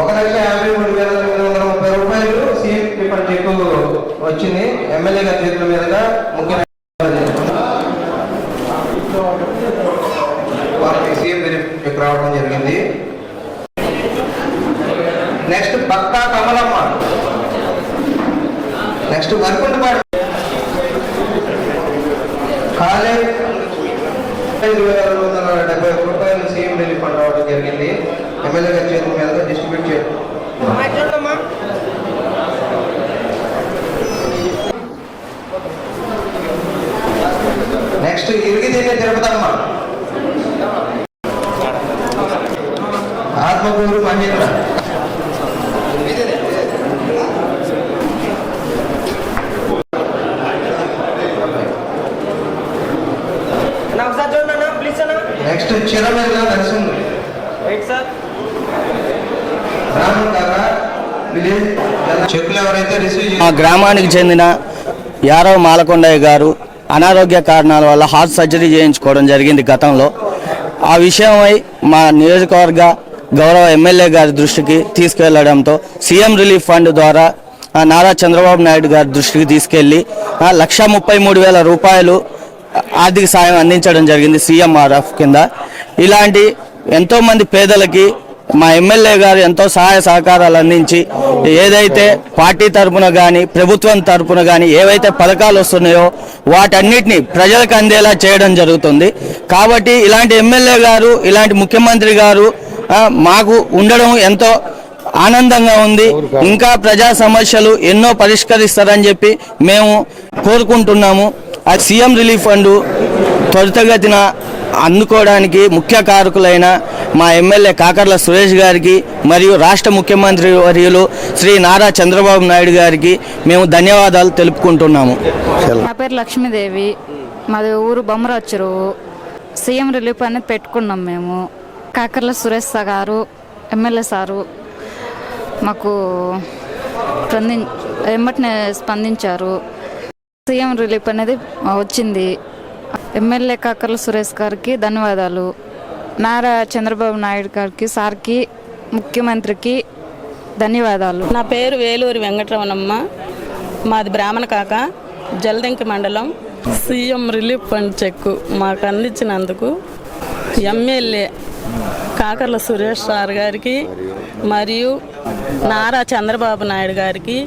1,53,930 రూపాయలు CM refund check వచ్చింది. MLA గారి చేతుల మీదుగా ముఖ్యమంత్రి సీఎం రిఫండ్ చెక్ రావడం జరిగింది. నెక్స్ట్ భక్తా కమలమ్మ, నెక్స్ట్ వరకుంటపాడు కాలేజ్ 5,270 రూపాయలు సీఎం రిలీఫ్ ఫండ్ రావడం జరిగింది. ఎమ్మెల్యే గారి చేతుల మీదుగా డిస్ట్రిబ్యూట్ చేయడం. నెక్స్ట్ ఇరిగిదేనే తిరుపతమ్మ, ఆత్మకూరు మహేంద్ర. నెక్స్ట్ చిరమేళ నరసింహ చెక్కులు ఎవరైతే రిసీవ్ మా గ్రామానికి చెందిన యారవ మాలకొండయ్య గారు అనారోగ్య కారణాల వల్ల హార్ట్ సర్జరీ చేయించుకోవడం జరిగింది గతంలో. ఆ విషయమై మా నియోజకవర్గ గౌరవ ఎమ్మెల్యే గారి దృష్టికి తీసుకెళ్లడంతో సీఎం రిలీఫ్ ఫండ్ ద్వారా నారా చంద్రబాబు నాయుడు గారి దృష్టికి తీసుకెళ్లి 1,33,000 రూపాయలు ఆర్థిక సాయం అందించడం జరిగింది సీఎంఆర్ఎఫ్ కింద. ఇలాంటి ఎంతోమంది పేదలకి మా ఎమ్మెల్యే గారు ఎంతో సహాయ సహకారాలు అందించి ఏదైతే పార్టీ తరఫున కానీ ప్రభుత్వం తరఫున కానీ ఏవైతే పథకాలు వస్తున్నాయో వాటన్నిటిని ప్రజలకు అందేలా చేయడం జరుగుతుంది. కాబట్టి ఇలాంటి ఎమ్మెల్యే గారు, ఇలాంటి ముఖ్యమంత్రి గారు మాకు ఉండడం ఎంతో ఆనందంగా ఉంది. ఇంకా ప్రజా సమస్యలు ఎన్నో పరిష్కరిస్తారని చెప్పి మేము కోరుకుంటున్నాము. ఆ సీఎం రిలీఫ్ ఫండ్ త్వరితగతిన అందుకోవడానికి ముఖ్య కారకులైన మా ఎమ్మెల్యే కాకర్ల సురేష్ గారికి మరియు రాష్ట్ర ముఖ్యమంత్రి వర్యులు శ్రీ నారా చంద్రబాబు నాయుడు గారికి మేము ధన్యవాదాలు తెలుపుకుంటున్నాము. నా పేరు లక్ష్మీదేవి, మాది ఊరు బొమ్మరాజు చెరువు. సీఎం రిలీఫ్ అనేది పెట్టుకున్నాం మేము. కాకర్ల సురేష్ గారు ఎమ్మెల్యే సారు మాకు ఎమ్మటినే స్పందించారు. సీఎం రిలీఫ్ అనేది వచ్చింది. ఎమ్మెల్యే కాకర్ల సురేష్ గారికి ధన్యవాదాలు. నారా చంద్రబాబు నాయుడు గారికి, సార్కి, ముఖ్యమంత్రికి ధన్యవాదాలు. నా పేరు వేలూరి వెంకటరమణమ్మ, మాది బ్రాహ్మణ కాక, జలదంకి మండలం. సీఎం రిలీఫ్ ఫండ్ చెక్కు మాకు అందించినందుకు ఎమ్మెల్యే కాకర్ల సురేష్ సార్ గారికి మరియు నారా చంద్రబాబు నాయుడు గారికి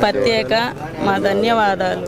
ప్రత్యేక మా ధన్యవాదాలు